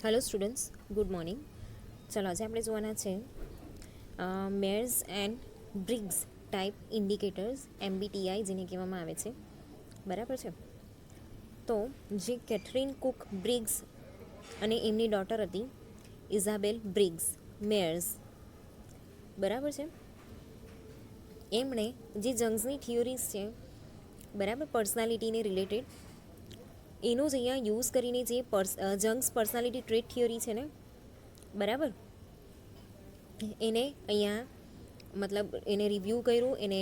Hello students, good morning. ચાલો આજે આપણે જોવાના છે Myers and Briggs type indicators MBTI જેને કહેવામાં આવે છે. બરાબર છે. તો જે કેથરીન કુક બ્રિગ્સ અને એમની ડોટર હતી ઇઝાબેલ બ્રિગ્સ મેયર્સ, બરાબર છે, એમણે જે જંગ્સની થિયોરીઝ છે, બરાબર, પર્સનાલિટીને રિલેટેડ, એનો જ અહીંયા યુઝ કરીને જે જંગ્સ પર્સનાલિટી ટ્રેટ થિયોરી છે ને, બરાબર, એને અહીંયા મતલબ એને રિવ્યૂ કર્યું, એને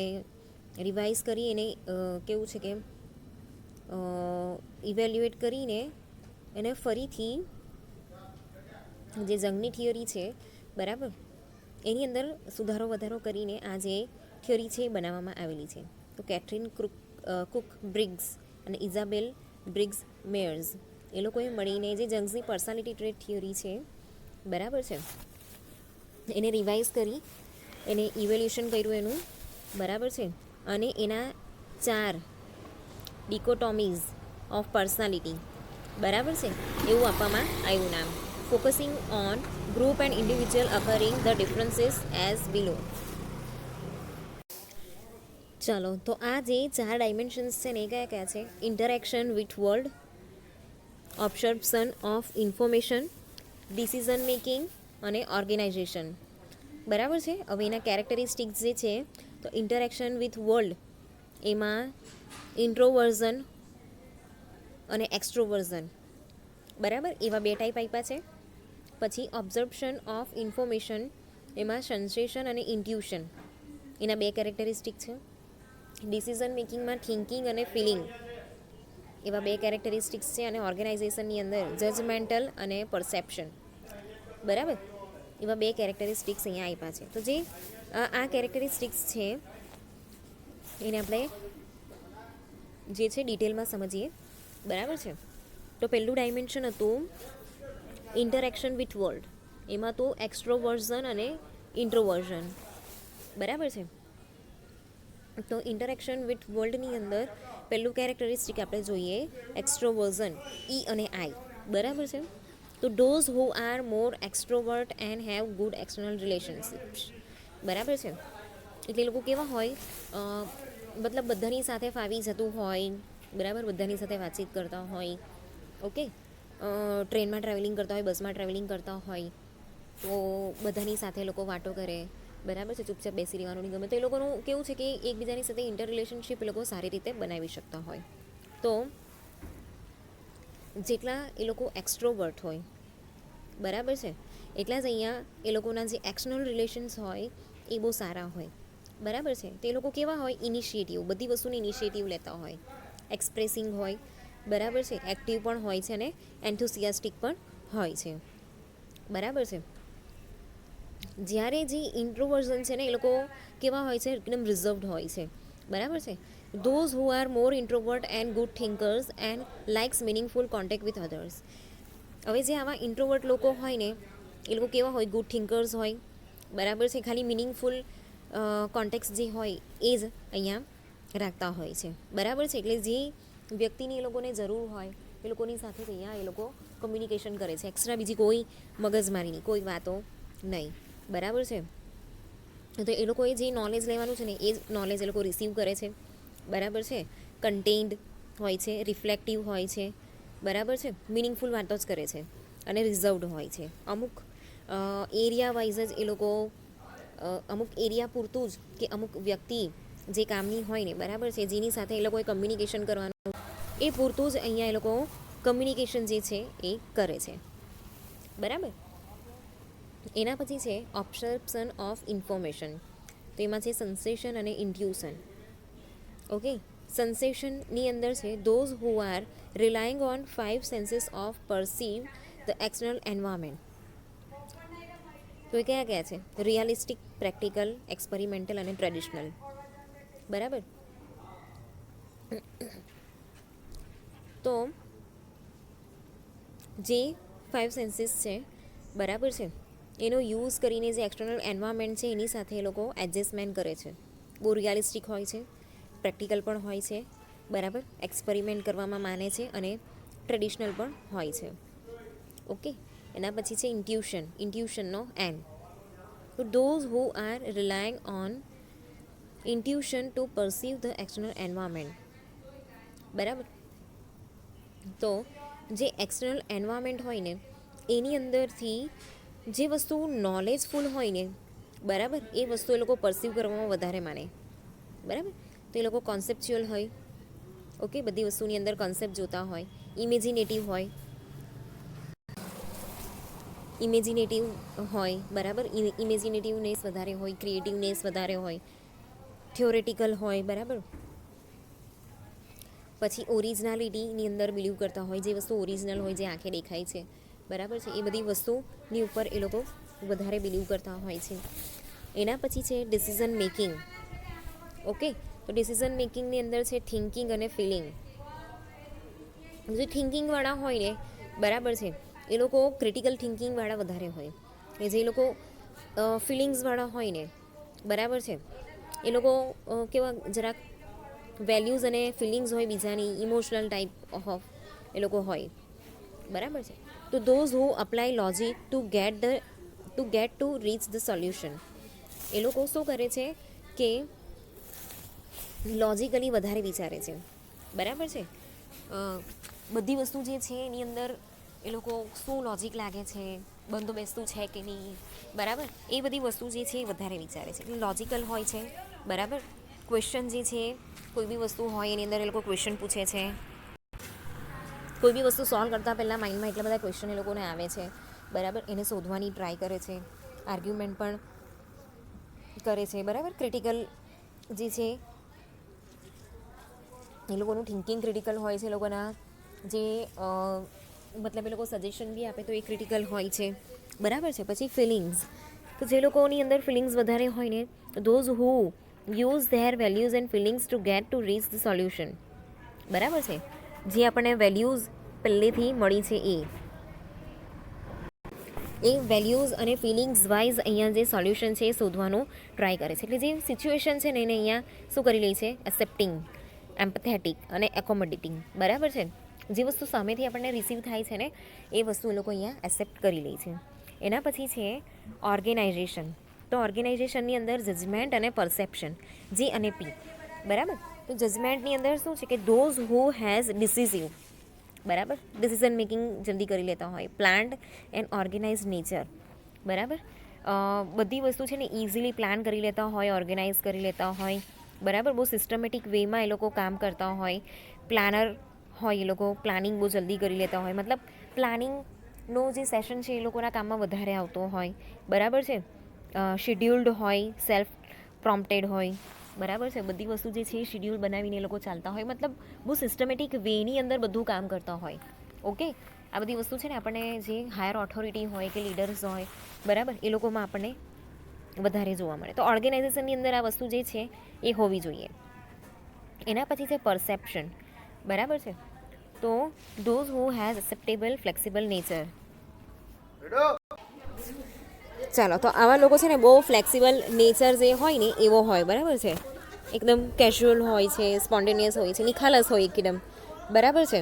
રિવાઇઝ કરી, એને કેવું છે કે ઇવેલ્યુએટ કરીને એને ફરીથી જે જંગની થિયોરી છે, બરાબર, એની અંદર સુધારો વધારો કરીને આ જે થિયોરી છે એ બનાવવામાં આવેલી છે. તો કેથરીન કુક બ્રિગ્સ અને ઇઝાબેલ બ્રિગ્સ મેયર્સ એ લોકોએ મળીને જે જંગ્સની પર્સનાલિટી ટ્રેટ થિયોરી છે, બરાબર છે, એને રિવાઇઝ કરી, એને ઇવેલ્યુશન કર્યું એનું, બરાબર છે, અને એના 4 ડિકોટોમીઝ ઓફ પર્સનાલિટી, બરાબર છે, એવું આપવામાં આવ્યું નામ, focusing on group and individual occurring the differences as below. ચાલો, તો આ જે 4 ડાયમેન્શન્સ છે ને એ કયા કયા છે? Interaction with world, absorption of information, decision making અને ઓર્ગેનાઇઝેશન, બરાબર છે. હવે એના કેરેક્ટરિસ્ટિક્સ જે છે, તો ઇન્ટરેક્શન વિથ વર્લ્ડ એમાં ઇન્ટ્રોવર્ઝન અને એક્સ્ટ્રોવર્ઝન, બરાબર, એવા 2 ટાઈપ આપ્યા છે. પછી ઓબ્ઝર્પ્શન ઓફ ઇન્ફોર્મેશન એમાં સેન્સેશન અને ઇન્ટ્યુશન, એના 2 કેરેક્ટરિસ્ટિક છે. ડિસિઝન મેકિંગમાં થિંકિંગ અને ફિલિંગ, એવા 2 કેરેક્ટરિસ્ટિક્સ છે. અને ઓર્ગેનાઇઝેશનની અંદર જજમેન્ટલ અને પરસેપ્શન, બરાબર, એવા 2 કેરેક્ટરિસ્ટિક્સ અહીંયા આપ્યા છે. તો જે આ કેરેક્ટરિસ્ટિક્સ છે એને આપણે જે છે ડિટેલમાં સમજીએ, બરાબર છે. તો પહેલું ડાયમેન્શન હતું ઇન્ટરેક્શન વિથ વર્લ્ડ, એમાં તો એક્સ્ટ્રોવર્ઝન અને ઇન્ટ્રોવર્ઝન, બરાબર છે. તો ઇન્ટરેક્શન વિથ વર્લ્ડની અંદર પહેલું કેરેક્ટરિસ્ટિક આપણે જોઈએ એક્સ્ટ્રોવર્ઝન, ઈ અને આઈ, બરાબર છે. તો those who are more extrovert and have good external relationships, બરાબર છે. એટલે લોકો કેવા હોય, મતલબ બધાની સાથે ફાવી જતું હોય, બરાબર, બધાની સાથે વાતચીત કરતા હોય, ઓકે, ટ્રેનમાં ટ્રાવેલિંગ કરતા હોય, બસમાં ટ્રાવેલિંગ કરતા હોય, તો બધાની સાથે લોકો વાતો કરે, બરાબર છે, ચૂપચાપ બેસી રહેવાનું નહીં ગમે. તો એ લોકોનું કેવું છે કે એકબીજાની સાથે ઇન્ટર રિલેશનશિપ એ લોકો સારી રીતે બનાવી શકતા હોય. તો જેટલા એ લોકો એક્સ્ટ્રોવર્ટ હોય, બરાબર છે, એટલા જ અહીંયા એ લોકોના જે એક્સટર્નલ રિલેશન્સ હોય એ બહુ સારા હોય, બરાબર છે. તે લોકો કેવા હોય, ઇનિશિયેટિવ, બધી વસ્તુની ઇનિશિયેટિવ લેતા હોય, એક્સપ્રેસિંગ હોય, બરાબર છે, એક્ટિવ પણ હોય છે અને એન્થુસિયાસ્ટિક પણ હોય છે, બરાબર છે. જ્યારે જે ઇન્ટ્રોવર્ઝન છે ને એ લોકો કેવા હોય છે, એકદમ રિઝર્વડ હોય છે, બરાબર છે. Those who are more introvert and good thinkers and likes meaningful contact with others. હવે જે આવા ઇન્ટ્રોવર્ટ લોકો હોય ને એ લોકો કેવા હોય, ગુડ થિંકર્સ હોય, બરાબર છે, ખાલી મિનિંગફુલ કોન્ટેક્ટ જે હોય એ જ અહીંયા રાખતા હોય છે, બરાબર છે. એટલે જે વ્યક્તિની એ લોકોને જરૂર હોય એ લોકોની સાથે અહીંયા એ લોકો કમ્યુનિકેશન કરે છે, એક્સ્ટ્રા બીજી કોઈ મગજમારીની કોઈ વાતો નહીં, બરાબર છે. તો એ લોકોએ જે નોલેજ લેવાનું છે ને એ જ નોલેજ એ લોકો રિસીવ કરે છે, બરાબર છે. કન્ટેન્ડ હોય છે, રિફ્લેક્ટિવ હોય છે, બરાબર છે, મિનિંગફુલ વાતો જ કરે છે અને રિઝર્વડ હોય છે. અમુક એરિયા વાઇઝ જ એ લોકો અમુક એરિયા પૂરતું જ કે અમુક વ્યક્તિ જે કામની હોય ને, બરાબર છે, જેની સાથે એ લોકોએ કમ્યુનિકેશન કરવાનું એ પૂરતું જ અહીંયા એ લોકો કમ્યુનિકેશન જે છે એ કરે છે, બરાબર. એના પછી છે ઓબ્ઝર્પ્શન ઓફ ઇન્ફોર્મેશન, તો એમાં છે સેન્સેશન અને ઇન્ટ્યુશન, ઓકે. સેન્સેશનની અંદર છે those who are relying on 5 senses of perceive the external environment. તો એ કયા કયા છે? રિયાલિસ્ટિક, પ્રેક્ટિકલ, એક્સપેરિમેન્ટલ અને ટ્રેડિશનલ, બરાબર. તો જે 5 સેન્સીસ છે, બરાબર છે, એનો યુઝ કરીને જે એક્સટર્નલ એન્વાયરમેન્ટ છે એની સાથે એ લોકો એડજસ્ટમેન્ટ કરે છે. બહુ રિયાલિસ્ટિક હોય છે, પ્રેક્ટિકલ પણ હોય છે, બરાબર, એક્સપેરિમેન્ટ કરવામાં માને છે અને ટ્રેડિશનલ પણ હોય છે, ઓકે. એના પછી છે ઇન્ટ્યુશન, ઇન્ટ્યુશનનો એન. તો those who are relying on intuition to perceive the external environment. બરાબર. તો જે એક્સટર્નલ એન્વાયરમેન્ટ હોય ને એની અંદરથી જે વસ્તુ નોલેજફુલ હોય ને, બરાબર, એ વસ્તુ એ લોકો પરસીવ કરવામાં વધારે માને. બરાબર. તો એ લોકો કોન્સેપ્ચ્યુઅલ હોય, ઓકે, બધી વસ્તુની અંદર કોન્સેપ્ટ જોતા હોય, ઇમેજિનેટિવ હોય, બરાબર, ઇમેજિનેટિવનેસ વધારે હોય, ક્રિએટિવનેસ વધારે હોય, થિયોરેટિકલ હોય, બરાબર. પછી ઓરિજિનાલિટીની અંદર બિલીવ કરતા હોય, જે વસ્તુ ઓરિજિનલ હોય, જે આંખે દેખાય છે, બરાબર છે, એ બધી વસ્તુની ઉપર એ લોકો વધારે બિલીવ કરતા હોય છે. એના પછી છે ડિસિઝન મેકિંગ. ઓકે, તો ડિસિઝન મેકિંગની અંદર છે થિંકિંગ અને ફિલિંગ. જે થિંકિંગવાળા હોય ને, બરાબર છે, એ લોકો ક્રિટિકલ થિંકિંગવાળા વધારે હોય. જે લોકો ફિલિંગ્સવાળા હોય ને, બરાબર છે, એ લોકો કેવા જરાક વેલ્યુઝ અને ફિલિંગ્સ હોય બીજાની, ઇમોશનલ ટાઈપ ઓફ એ લોકો હોય, બરાબર છે. તો those who apply logic to get to reach the solution. એ લોકો શું કરે છે કે લોજિકલી વધારે વિચારે છે, બરાબર છે. બધી વસ્તુ જે છે એની અંદર એ લોકો શું લોજિક લાગે છે, બંદોબસ્તું છે કે નહીં, બરાબર, એ બધી વસ્તુ જે છે એ વધારે વિચારે છે, એટલે લોજિકલ હોય છે, બરાબર. ક્વેશ્ચન જે છે, કોઈ બી વસ્તુ હોય એની અંદર એ લોકો ક્વેશ્ચન પૂછે છે. કોઈ બી વસ્તુ સોલ્વ કરતાં પહેલાં માઇન્ડમાં એટલા બધા ક્વેશ્ચન એ લોકોને આવે છે, બરાબર, એને શોધવાની ટ્રાય કરે છે, આર્ગ્યુમેન્ટ પણ કરે છે, બરાબર. ક્રિટિકલ જે છે એ લોકોનું થિંકિંગ ક્રિટિકલ હોય છે, એ લોકોના જે મતલબ એ લોકો સજેશન બી આપે તો એ ક્રિટિકલ હોય છે, બરાબર છે. પછી ફિલિંગ્સ. તો જે લોકોની અંદર ફિલિંગ્સ વધારે હોય ને, those who use their values and feelings to get to reach the solution. બરાબર છે, જે આપણને વેલ્યુઝ પહેલેથી મળી છે એ વેલ્યુઝ અને ફિલિંગ્સ વાઇઝ અહીંયા જે સોલ્યુશન છે એ શોધવાનું ટ્રાય કરે છે. એટલે જે સિચ્યુએશન છે ને એને અહીંયા શું કરી લે છે, એક્સેપ્ટિંગ, એમ્પથેટિક અને એકોમોડેટિંગ, બરાબર છે. જે વસ્તુ સામેથી આપણને રિસીવ થાય છે ને એ વસ્તુ એ લોકો અહીંયા એક્સેપ્ટ કરી લે છે. એના પછી છે ઓર્ગેનાઇઝેશન. તો ઓર્ગેનાઇઝેશનની અંદર જજમેન્ટ અને પરસેપ્શન, જે અને પી, બરાબર. તો જજમેન્ટની અંદર શું છે કે ધોઝ હુ હેઝ ડિસિઝિવ, બરાબર, ડિસિઝન મેકિંગ જલ્દી કરી લેતા હોય, પ્લાન્ડ એન્ડ ઓર્ગેનાઇઝ નેચર, બરાબર. બધી વસ્તુ છે ને ઇઝીલી પ્લાન કરી લેતા હોય, ઓર્ગેનાઇઝ કરી લેતા હોય, બરાબર. બહુ સિસ્ટમેટિક વેમાં એ લોકો કામ કરતા હોય, પ્લાનર હોય, એ લોકો પ્લાનિંગ બહુ જલ્દી કરી લેતા હોય, મતલબ પ્લાનિંગનો જે સેશન છે એ લોકોના કામમાં વધારે આવતો હોય, બરાબર છે. શિડ્યુલ્ડ હોય, સેલ્ફ પ્રોમ્પ્ટેડ હોય, બરાબર છે. બધી વસ્તુ જે છે એ શિડ્યુલ બનાવીને એ લોકો ચાલતા હોય, મતલબ બહુ સિસ્ટમેટિક વેની અંદર બધું કામ કરતા હોય. ઓકે, આ બધી વસ્તુ છે ને આપણને જે હાયર ઓથોરિટી હોય કે લીડર્સ હોય, બરાબર, એ લોકોમાં આપણને વધારે જોવા મળે. તો ઓર્ગેનાઇઝેશનની અંદર આ વસ્તુ જે છે એ હોવી જોઈએ. એના પછી છે પરસેપ્શન, બરાબર છે. તો those who has acceptable flexible nature. ચાલો, તો આવા લોકો છે ને બહુ ફ્લેક્સિબલ નેચર જે હોય ને એવો હોય, બરાબર છે. એકદમ કેઝ્યુઅલ હોય છે, સ્પોન્ટેનિયસ હોય છે, નિખાલસ હોય એકદમ, બરાબર છે,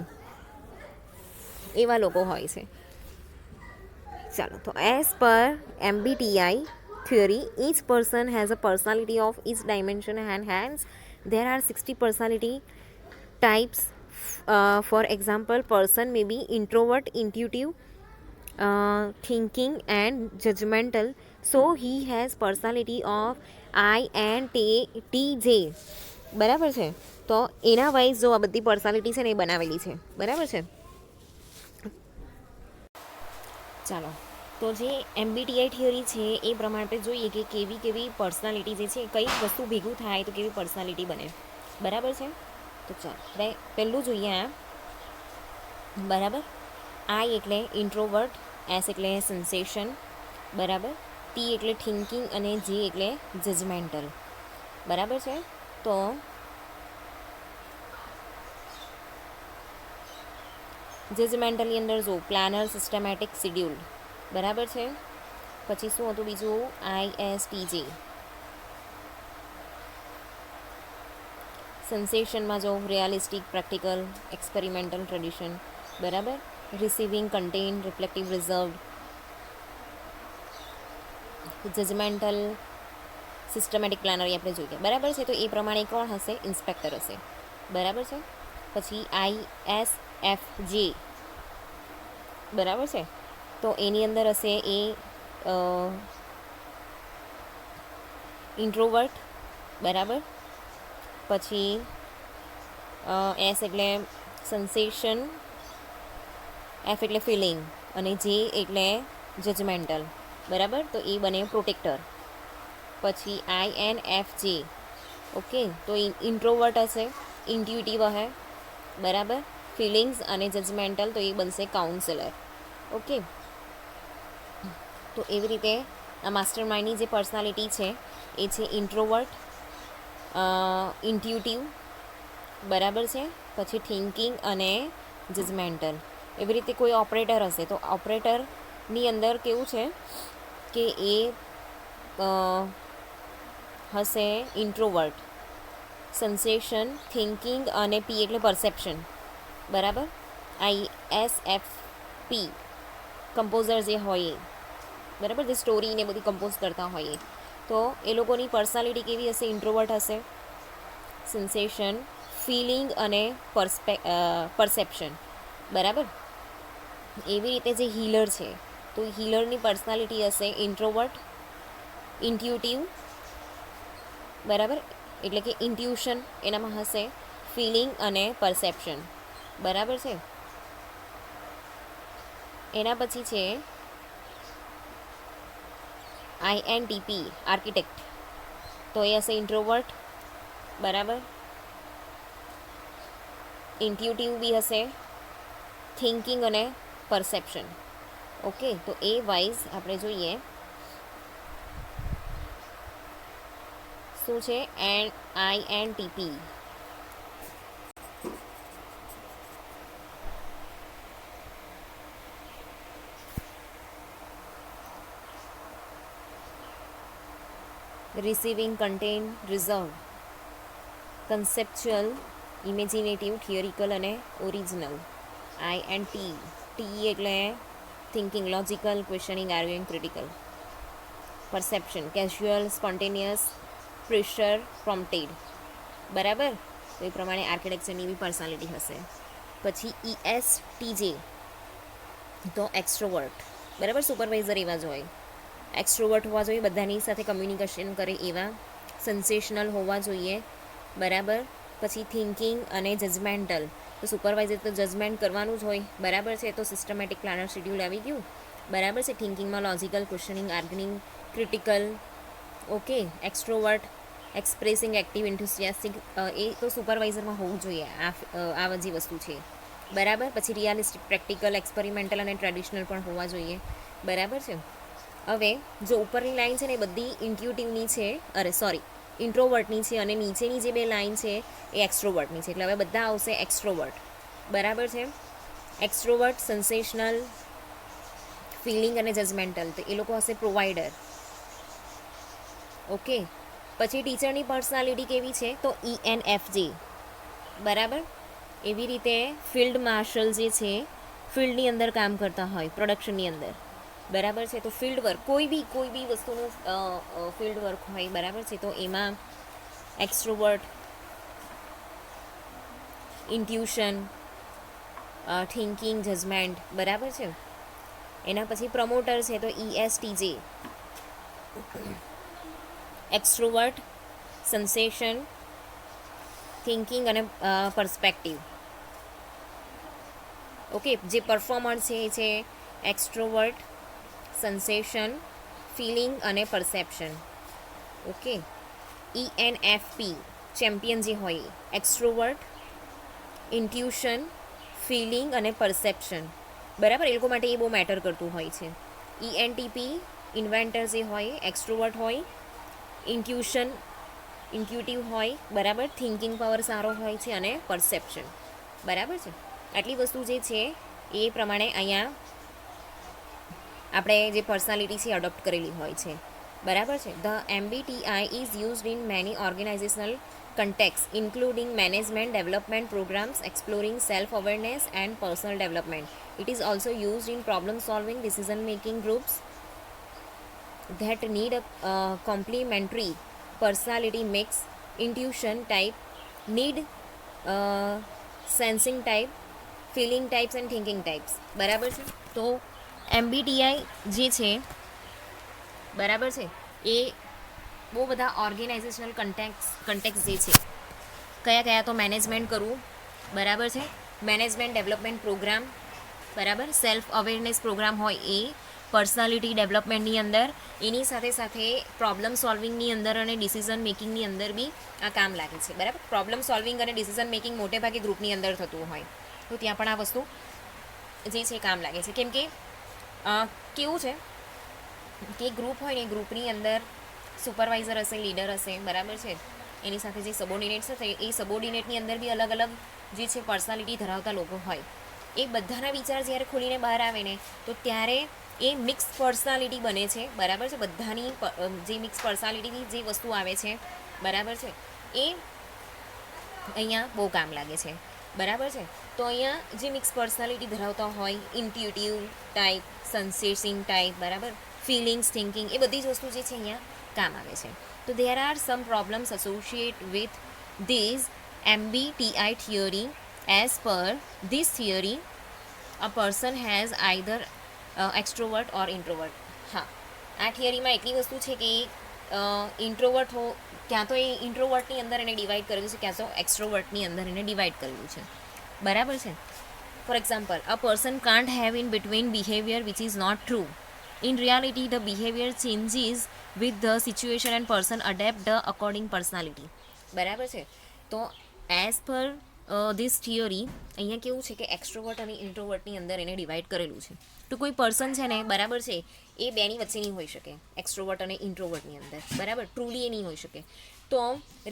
એવા લોકો હોય છે. ચાલો, તો as per MBTI theory, each person has a personality of each dimension and hence there are 60 personality types. For example, person may be introvert, intuitive, thinking and judgmental, so he has personality of INTJ, બરાબર છે. તો એના wise જો આ બધી personality છે ને એ બનાવેલી છે, બરાબર છે. ચાલો, તો જે MBTI થિયરી છે એ પ્રમાણે આપણે જોઈએ કે કેવી કેવી પર્સનાલિટી જે છે, કઈ વસ્તુ ભેગું થાય તો કેવી પર્સનાલિટી બને, બરાબર છે. તો ચાલો પહેલું જોઈએ આ, બરાબર. I એટલે ઇન્ટ્રોવર્ટ, S એટલે સેન્સેશન, બરાબર, T એટલે થિંકિંગ અને J એટલે જજમેન્ટલ, બરાબર છે. તો જજમેન્ટલની અંદર જો પ્લાનર, સિસ્ટમેટિક, શિડ્યુલ્ડ, બરાબર છે. પછી શું હતું બીજું, ISTJ. સેન્સેશનમાં જો રિયાલિસ્ટિક, પ્રેક્ટિકલ, એક્સપેરિમેન્ટલ, ટ્રેડિશન, બરાબર. Receiving, content, reflective, reserved, judgmental, systematic planner એ આપણે જોઈએ, બરાબર છે. તો એ પ્રમાણે કોણ હશે? ઇન્સ્પેક્ટર હશે, બરાબર છે. પછી ISFJ, બરાબર છે. તો એની અંદર હશે એ ઇન્ટ્રોવર્ટ, બરાબર. પછી S એટલે સેન્સેશન, F એટલે ફિલિંગ અને J એટલે જજમેન્ટલ, બરાબર. તો એ બને પ્રોટેક્ટર. પછી INFJ, ઓકે, તો ઇન્ટ્રોવર્ટ હશે, ઇન્ટ્યુટિવ હશે, બરાબર. ફિલિંગ્સ અને જજમેન્ટલ, તો એ બનશે કાઉન્સેલર, ઓકે. તો એવી રીતે આ માસ્ટર માઇન્ડની જે પર્સનાલિટી છે એ છે ઇન્ટ્રોવર્ટ, ઇન્ટ્યુટિવ, બરાબર છે. પછી થિંકિંગ અને જજમેન્ટલ. એવી રીતે કોઈ ઓપરેટર હશે તો ઓપરેટરની અંદર કેવું છે કે એ હશે ઇન્ટ્રોવર્ટ, સેન્સેશન, થિંકિંગ અને P એટલે પરસેપ્શન, બરાબર. ISFP કમ્પોઝર જે હોય એ, બરાબર, જે સ્ટોરીને બધી કમ્પોઝ કરતા હોય તો એ લોકોની પર્સનાલિટી કેવી હશે? ઇન્ટ્રોવર્ટ હશે, સેન્સેશન, ફિલિંગ અને પરસેપ્શન, બરાબર. એવી રીતે જે હીલર છે તો હીલરની પર્સનાલિટી હશે ઇન્ટ્રોવર્ટ, ઇન્ટ્યુટિવ, બરાબર, એટલે કે ઇન્ટ્યુશન એનામાં હશે, ફિલિંગ અને પરસેપ્શન, બરાબર છે. એના પછી છે INTP આર્કિટેક્ટ, તો એ હશે ઇન્ટ્રોવર્ટ, બરાબર, ઇન્ટ્યુટિવ બી હશે, થિંકિંગ અને પરસેપ્શન, ઓકે. તો એ વાઇઝ આપણે જોઈએ શું છે INTP. Receiving, content, reserve, conceptual, imaginative, theoretical અને ઓરિજિનલ. INT, T એટલે thinking, logical, questioning, arguing, critical. Perception, casual, spontaneous, pressure, prompted, બરાબર. તો એ પ્રમાણે આર્કિટેક્ચરની બી પર્સનાલિટી હશે. પછી ESTJ તો એક્સ્ટ્રોવર્ટ, બરાબર, સુપરવાઇઝર એવા જ હોય, એક્સ્ટ્રોવર્ટ હોવા જોઈએ, બધાની સાથે કમ્યુનિકેશન કરે એવા, સેન્સેશનલ હોવા જોઈએ, બરાબર. પછી થિંકિંગ અને જજમેન્ટલ, તો સુપરવાઇઝર તો જજમેન્ટ કરવાનું જ હોય, બરાબર છે. તો સિસ્ટમેટિક પ્લાનર શેડ્યુલ આવી ગયું, બરાબર છે. થિંકિંગમાં logical, questioning, arguing, critical, okay. Extrovert, expressing, active, enthusiastic, એ તો સુપરવાઇઝરમાં હોવું જોઈએ આ બધી વસ્તુ છે, બરાબર. પછી રિયાલિસ્ટિક, પ્રેક્ટિકલ, એક્સપેરિમેન્ટલ અને ટ્રેડિશનલ પણ હોવા જોઈએ, બરાબર છે. હવે જો ઉપરની લાઈન છે ને એ બધી ઇન્ટ્યુટિવની છે, અરે સોરી ઇન્ટ્રોવર્ટની છે, અને નીચેની જે બે લાઈન છે એ એક્સ્ટ્રોવર્ટની છે. એટલે હવે બધા આવશે એક્સ્ટ્રોવર્ટ, બરાબર છે. એક્સ્ટ્રોવર્ટ, સેન્સેશનલ, ફિલિંગ અને જજમેન્ટલ, તો એ લોકો હશે પ્રોવાઈડર, ઓકે. પછી ટીચરની પર્સનાલિટી કેવી છે તો ENFJ, બરાબર. એવી રીતે ફિલ્ડ માર્શલ જે છે ફિલ્ડની અંદર કામ કરતા હોય, પ્રોડક્શનની અંદર, બરાબર છે. તો ફિલ્ડ વર્ક, કોઈ બી વસ્તુનું ફિલ્ડ વર્ક હોય, બરાબર છે. તો એમાં એક્સ્ટ્રોવર્ટ, ઇન્ટ્યુશન, થિંકિંગ, જજમેન્ટ, બરાબર છે. એના પછી પ્રમોટર છે તો ESTJ, એક્સ્ટ્રોવર્ટ, સેન્સેશન, થિંકિંગ અને પર્સપેક્ટિવ, ઓકે. જે પરફોર્મર છે એ છે એક્સ્ટ્રોવર્ટ, સેન્સેશન, ફિલિંગ અને પરસેપ્શન, ઓકે. ENFP ચેમ્પિયન જે હોય, એક્સ્ટ્રોવર્ટ, ઇન્ટ્યુશન, ફિલિંગ અને પરસેપ્શન, બરાબર. એ લોકો માટે એ બહુ મેટર કરતું હોય છે. ENTP ઇન્વેન્ટર જે હોય, એક્સ્ટ્રોવર્ટ હોય, ઇન્ટ્યુટિવ હોય, બરાબર. થિંકિંગ પાવર સારો હોય છે અને પરસેપ્શન, બરાબર છે. આટલી વસ્તુ જે છે એ પ્રમાણે અહીંયા આપણે જે પર્સનાલિટી છે અડોપ્ટ કરેલી હોય છે, બરાબર છે. The MBTI is used in many organisational contexts including management development programs exploring self-awareness and personal development. It is also used in problem solving, decision making groups, that need a complementary personality mix, intuition type, need sensing type, feeling types and thinking types. બરાબર છે. તો MBTI જે છે, બરાબર છે, એ બહુ બધા organisational કન્ટેક્સ જે છે, કયા કયા તો મેનેજમેન્ટ કરવું, બરાબર છે, મેનેજમેન્ટ ડેવલપમેન્ટ પ્રોગ્રામ, બરાબર, સેલ્ફ અવેરનેસ પ્રોગ્રામ હોય એ, પર્સનાલિટી ડેવલપમેન્ટની અંદર, એની સાથે સાથે પ્રોબ્લેમ સોલ્વિંગની અંદર અને ડિસિઝન મેકિંગની અંદર બી આ કામ લાગે છે. બરાબર, પ્રોબ્લેમ સોલ્વિંગ અને ડિસિઝન મેકિંગ મોટે ભાગે ગ્રુપની અંદર થતું હોય, તો ત્યાં પણ આ વસ્તુ જે છે કામ લાગે છે. કેમ કે કેવું છે કે ગ્રુપ હોય ને, ગ્રુપની અંદર સુપરવાઇઝર હશે, લીડર હશે, બરાબર છે, એની સાથે જે સબોર્ડિનેટ્સ હશે, એ સબોર્ડિનેટની અંદર બી અલગ અલગ જે છે પર્સનાલિટી ધરાવતા લોકો હોય. એ બધાના વિચાર જ્યારે ખોલીને બહાર આવે ને, તો ત્યારે એ મિક્સ પર્સનાલિટી બને છે. બરાબર છે, બધાની જે મિક્સ પર્સનાલિટીની જે વસ્તુ આવે છે, બરાબર છે, એ અહીંયા બહુ કામ લાગે છે. બરાબર છે. તો અહીંયા જે મિક્સ પર્સનાલિટી ધરાવતા હોય, ઇન્ટ્યુટિવ ટાઈપ, સેન્સેસિંગ ટાઈપ, બરાબર, ફિલિંગ્સ, થિંકિંગ, એ બધી જ વસ્તુ જે છે અહીંયા કામ આવે છે. તો there are some problems associate with these MBTI theory. As per this theory a person has either extrovert or introvert. હા, આ થિયરીમાં એટલી વસ્તુ છે કે ઇન્ટ્રોવર્ટ હો, ક્યાં તો એ ઇન્ટ્રોવર્ટની અંદર એને ડિવાઈડ કરેલું છે, ક્યાં તો એક્સ્ટ્રોવર્ટની અંદર એને ડિવાઈડ કરેલું છે. બરાબર છે. For example, a person can't have in between behaviour which is not true. In reality, the behavior changes with the situation and person adapt the according personality. બરાબર છે. તો એઝ પર ધીસ થિયરી અહીંયા કેવું છે કે extrovert અને ઇન્ટ્રોવર્ટની અંદર એને ડિવાઈડ કરેલું છે. તો કોઈ પર્સન છે ને, બરાબર છે, એ બેની વચ્ચે નહીં હોઈ શકે, એક્સ્ટ્રોવર્ટ અને ઇન્ટ્રોવર્ટની અંદર, બરાબર, ટ્રુલી એ નહીં હોઈ શકે. તો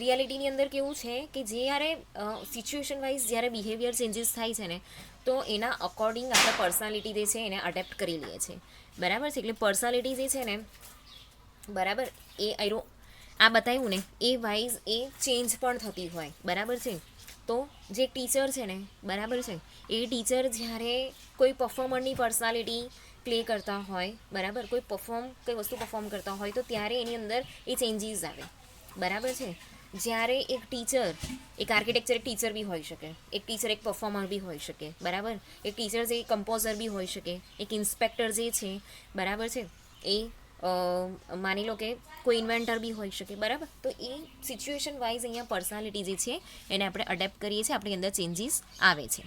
રિયાલિટીની અંદર કેવું છે કે જ્યારે સિચ્યુએશન વાઇઝ જ્યારે બિહેવિયર ચેન્જીસ થાય છે ને, તો એના અકોર્ડિંગ આપણે પર્સનાલિટી જે છે એને અડેપ્ટ કરી લઈએ છીએ. બરાબર છે. એટલે પર્સનાલિટી જે છે ને, બરાબર, એ આ બતાવ્યું ને, એ વાઇઝ એ ચેન્જ પણ થતી હોય. બરાબર છે. તો જે ટીચર છે ને, બરાબર છે, એ ટીચર જ્યારે કોઈ પરફોર્મરની પર્સનાલિટી પ્લે કરતા હોય, બરાબર, કોઈ વસ્તુ પરફોર્મ કરતા હોય, તો ત્યારે એની અંદર એ ચેન્જીસ આવે. બરાબર છે. જ્યારે એક ટીચર, એક આર્કિટેક્ચર એક ટીચર બી હોઈ શકે, એક ટીચર એક પરફોર્મર બી હોઈ શકે, બરાબર, એક ટીચર જે કમ્પોઝર બી હોઈ શકે, એક ઇન્સ્પેક્ટર જે છે, બરાબર છે, એ માની લો કે કોઈ ઇન્વેન્ટર બી હોઈ શકે. બરાબર. તો એ સિચ્યુએશન વાઇઝ અહીંયા પર્સનાલિટી જે છે એને આપણે અડેપ્ટ કરીએ છીએ, આપણી અંદર ચેન્જીસ આવે છે.